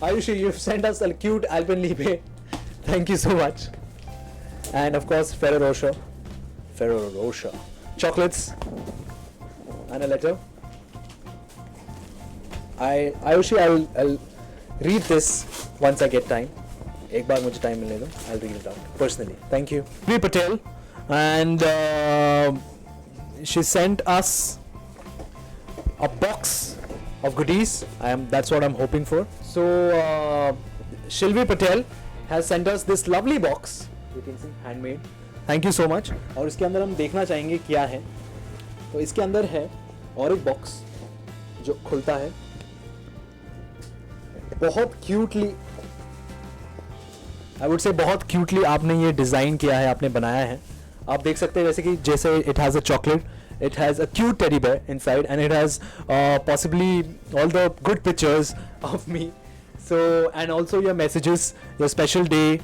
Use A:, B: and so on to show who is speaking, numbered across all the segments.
A: Ayushi, you've sent us a cute Alpenliebe. Thank you so much. And of course, Ferrero Rocher chocolates and a letter. Ayushi, I'll read this once I get time. एक बार मुझे time मिले तो I'll read it out personally. Thank you. Shilvi Patel, and she sent us a box of goodies. That's what I'm hoping for. So Shilvi Patel has sent us this lovely box. You can see handmade. Thank you so much. और इसके अंदर हम देखना चाहेंगे क्या है. तो इसके अंदर है और एक बॉक्स जो खुलता है. बहुत क्यूटली, आई वुड से बहुत क्यूटली आपने ये डिज़ाइन किया है, आपने बनाया है. आप देख सकते हैं जैसे it has a chocolate, it has a cute teddy bear inside, and it has possibly all the good pictures of me. So, and also your messages, your special day,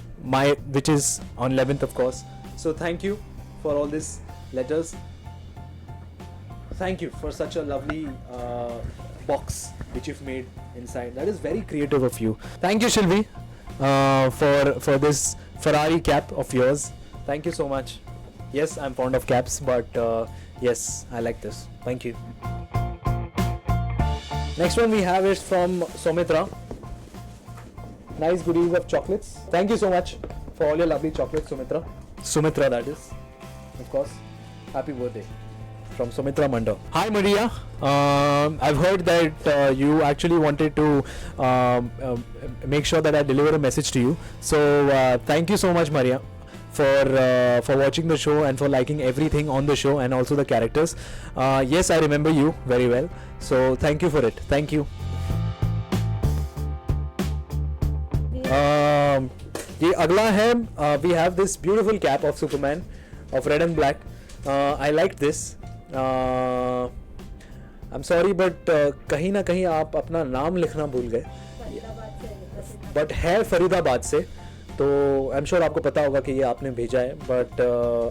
A: which is on 11th, of course. So thank you for all these letters. Thank you for such a lovely box which you've made inside. That is very creative of you. Thank you, Shilvi, for this Ferrari cap of yours. Thank you so much. Yes, I'm fond of caps, but yes, I like this. Thank you. Next one we have is from Soumitra. Nice goodies of chocolates. Thank you so much for all your lovely chocolates, Soumitra. Sumitra, that is. Of course. Happy birthday. From Sumitra Manda. Hi Maria. I've heard that you actually wanted to make sure that I deliver a message to you. So thank you so much, Maria, for watching the show and for liking everything on the show and also the characters. Yes, I remember you very well. So thank you for it. Thank you. ये अगला है. We have this beautiful cap of Superman of red and black. I liked this. I'm sorry, but कहीं ना कहीं आप अपना नाम लिखना भूल गए. But है फरीदाबाद से, तो आई एम श्योर आपको पता होगा कि ये आपने भेजा है, बट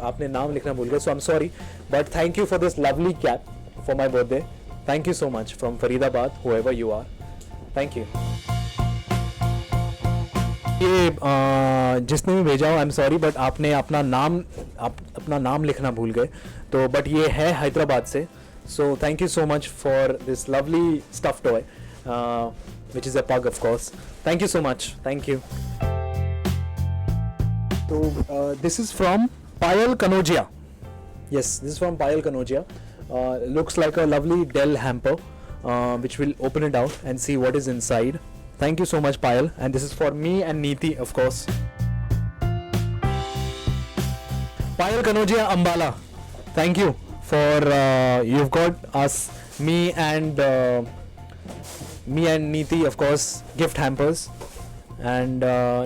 A: आपने नाम लिखना भूल गए. So I am sorry, but thank you for this lovely cap for my birthday. Thank you so much from Faridabad, whoever you are. Thank you. ये जिसने भी भेजा हो, आई एम सॉरी, बट आपने अपना नाम लिखना भूल गए. तो बट ये है हैदराबाद से. सो thank you so much for this lovely stuff toy which is a pug, of course. Thank you so much. Thank you. So this is from Payal Kanojia. Yes, this is from Payal Kanojia. Looks like a lovely Dell hamper, which we'll open it out and see what is inside. Thank you so much, Payal. And this is for me and Neeti, of course. Payal Kanojia, Ambala. Thank you for you've got us, me and Neeti, of course, gift hampers. And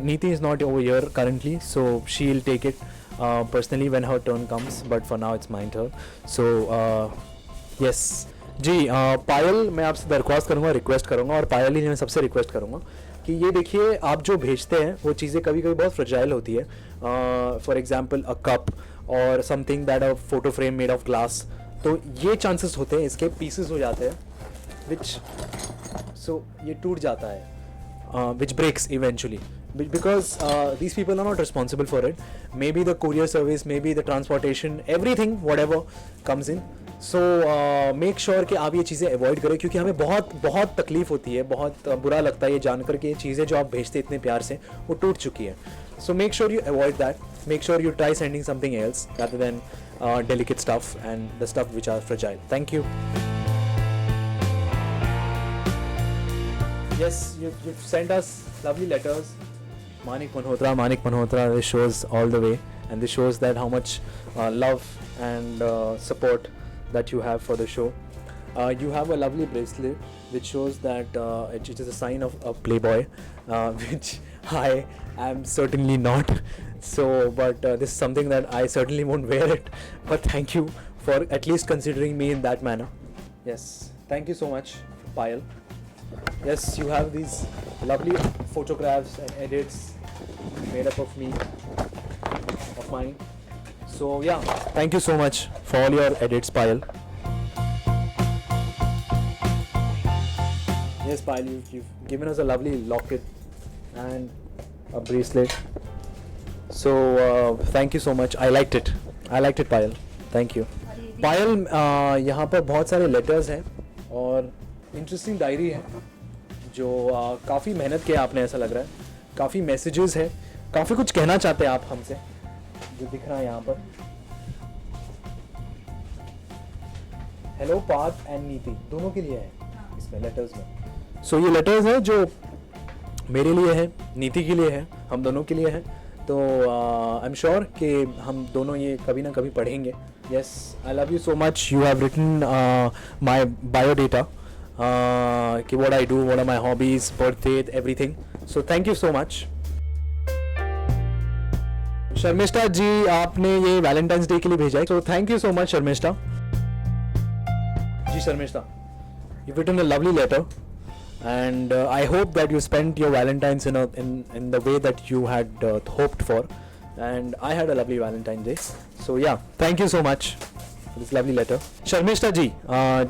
A: Neeti is not over here currently, so she'll take it personally when her turn comes, but for now it's my turn. So yes जी, पायल, मैं आपसे दरख्वास्त करूँगा, request करूँगा, और पायल ही मैं सबसे request करूँगा कि ये देखिए, आप जो भेजते हैं वो चीज़ें कभी कभी बहुत फ्रेजाइल होती है. फॉर एग्जांपल अ कप और something that a photo frame made of glass. तो ये चांसेस होते हैं इसके पीसेस हो जाते हैं, विच सो ये टूट जाता है, which breaks eventually, because these people are not responsible for it. Maybe the courier service, maybe the transportation, everything, whatever comes in. So make sure कि आप ये चीज़ें avoid करें, क्योंकि हमें बहुत तकलीफ़ होती है, बहुत बुरा लगता है ये जानकर कि ये चीज़ें जो आप भेजते इतने प्यार से वो टूट चुकी है. So make sure you avoid that. Make sure you try sending something else rather than delicate stuff and the stuff which are fragile. Thank you. Yes, you've sent us lovely letters. Manik Malhotra, this shows all the way, and this shows that how much love and support that you have for the show. You have a lovely bracelet which shows that it is a sign of a playboy, which I am certainly not. So, but this is something that I certainly won't wear it. But thank you for at least considering me in that manner. Yes, thank you so much, Payal. Yes, you have these lovely photographs and edits made up of me, of mine. So yeah, thank you so much for all your edits, Payal. Yes, Payal, you've given us a lovely locket and a bracelet. So thank you so much. I liked it, Payal. Thank you. Payal, यहाँ पर बहुत सारे letters हैं और interesting diary है जो काफ़ी मेहनत किया आपने, ऐसा लग रहा है. काफ़ी मैसेजेस है, काफ़ी कुछ कहना चाहते हैं आप हमसे, जो दिख रहा है यहाँ पर. हेलो पार्थ एंड नीति, दोनों के लिए है इसमें लेटर्स में. सो ये लेटर्स है जो मेरे लिए है, नीति के लिए है, हम दोनों के लिए है. तो आई एम श्योर कि हम दोनों ये कभी ना कभी पढ़ेंगे. Yes, I love you so much. You have written my biodata कि what I do, what are my hobbies, birthday, everything. So thank you so much. Sharmishtha ji, आपने ये वैलेंटाइंस डे के लिए भेजा है, so thank you so much Sharmishtha ji. Sharmishtha, you've written a lovely letter, and I hope that you spent your Valentine's in the way that you had hoped for, and I had a lovely Valentine's Day. So yeah, thank you so much for this lovely letter. Sharmishtha ji,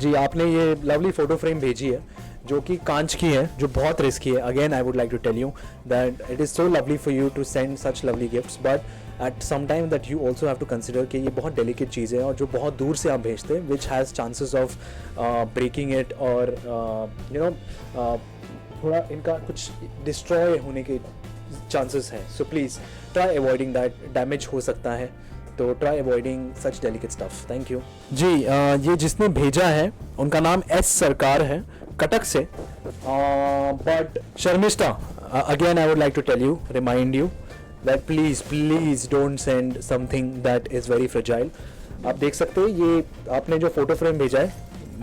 A: ji आपने ये lovely photo frame भेजी है जो कि कांच की है, जो बहुत रिस्की है. Again, I would like to tell you that it is so lovely for you to send such lovely gifts, but at some time that you also have to consider कि ये बहुत delicate चीज़ है और जो बहुत दूर से आप भेजते हैं, which has chances of breaking it और you know थोड़ा इनका कुछ destroy होने के chances हैं. So please try avoiding that. Damage हो सकता है, तो try avoiding such delicate stuff. Thank you. जी, ये जिसने भेजा है उनका नाम एस सरकार है, कटक से. But Sharmishtha, again I would like to tell you, remind you that please don't send something that is very fragile. आप देख सकते हो ये आपने जो फोटो फ्रेम भेजा है,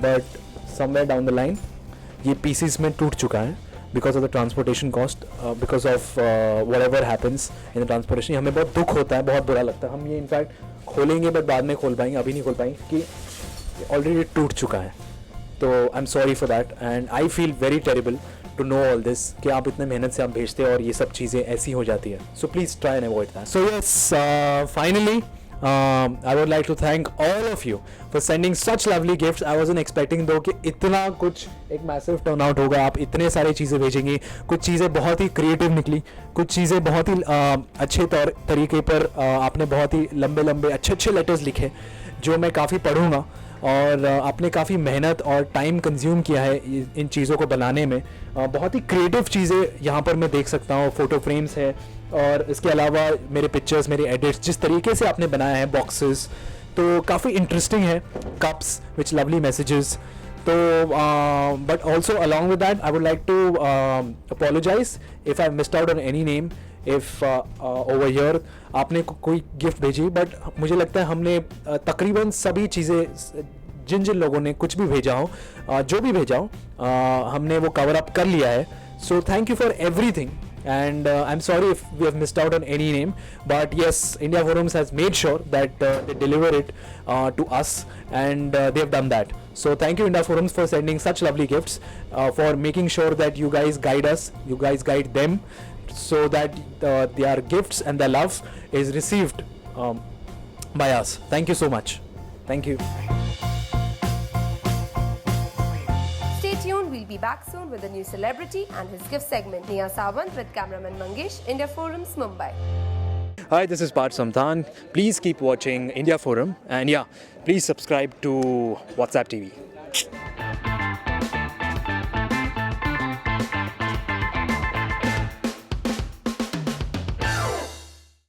A: but somewhere down the line ये pieces में टूट चुका है because of the transportation cost, because of whatever happens in the transportation. हमें बहुत दुख होता है, बहुत बुरा लगता है. हम ये इनफैक्ट खोलेंगे but बाद में खोल पाएंगे, अभी नहीं खोल पाएंगे कि ऑलरेडी टूट चुका है. तो I am sorry for that and I feel very terrible to know all this कि आप इतने मेहनत से आप भेजते हैं और ये सब चीज़ें ऐसी हो जाती है. So please try and avoid that. So yes, finally I would like to thank all of you for sending such lovely gifts. I wasn't expecting though कि इतना कुछ एक massive turnout होगा. आप इतने सारे चीज़ें भेजेंगे, कुछ चीज़ें बहुत ही creative निकली, कुछ चीज़ें बहुत ही अच्छे तरीके पर आपने बहुत ही लंबे अच्छे लेटर्स लिखे जो मैं काफ़ी पढ़ूँगा. और आपने काफ़ी मेहनत और टाइम कंज्यूम किया है इन चीज़ों को बनाने में. बहुत ही क्रिएटिव चीज़ें यहाँ पर मैं देख सकता हूँ. फ़ोटो फ्रेम्स है और इसके अलावा मेरे पिक्चर्स, मेरे एडिट्स, जिस तरीके से आपने बनाया है, बॉक्सेस, तो काफ़ी इंटरेस्टिंग है. Cups which lovely messages. तो but also along with that I would like to apologise if I missed out on any name. If over here आपने कोई गिफ्ट भेजी, बट मुझे लगता है हमने तकरीबन सभी चीज़ें जिन लोगों ने कुछ भी भेजा हो, जो भी भेजा हो, हमने वो कवर अप कर लिया है. So thank you for everything and I'm sorry if we have missed out on any name, but yes, India Forums has made sure that they deliver it to us, and they have done that. So thank you India Forums for sending such lovely gifts, for making sure that you guys guide us, you guys guide them, so that their gifts and their love is received by us. Thank you so much. Thank you.
B: We'll be back soon with a new celebrity and his gift segment. Nia Sawant with cameraman Mangesh, India Forums, Mumbai.
A: Hi, this is Parth Samthan. Please keep watching India Forum, and yeah, please subscribe to WhatsApp TV.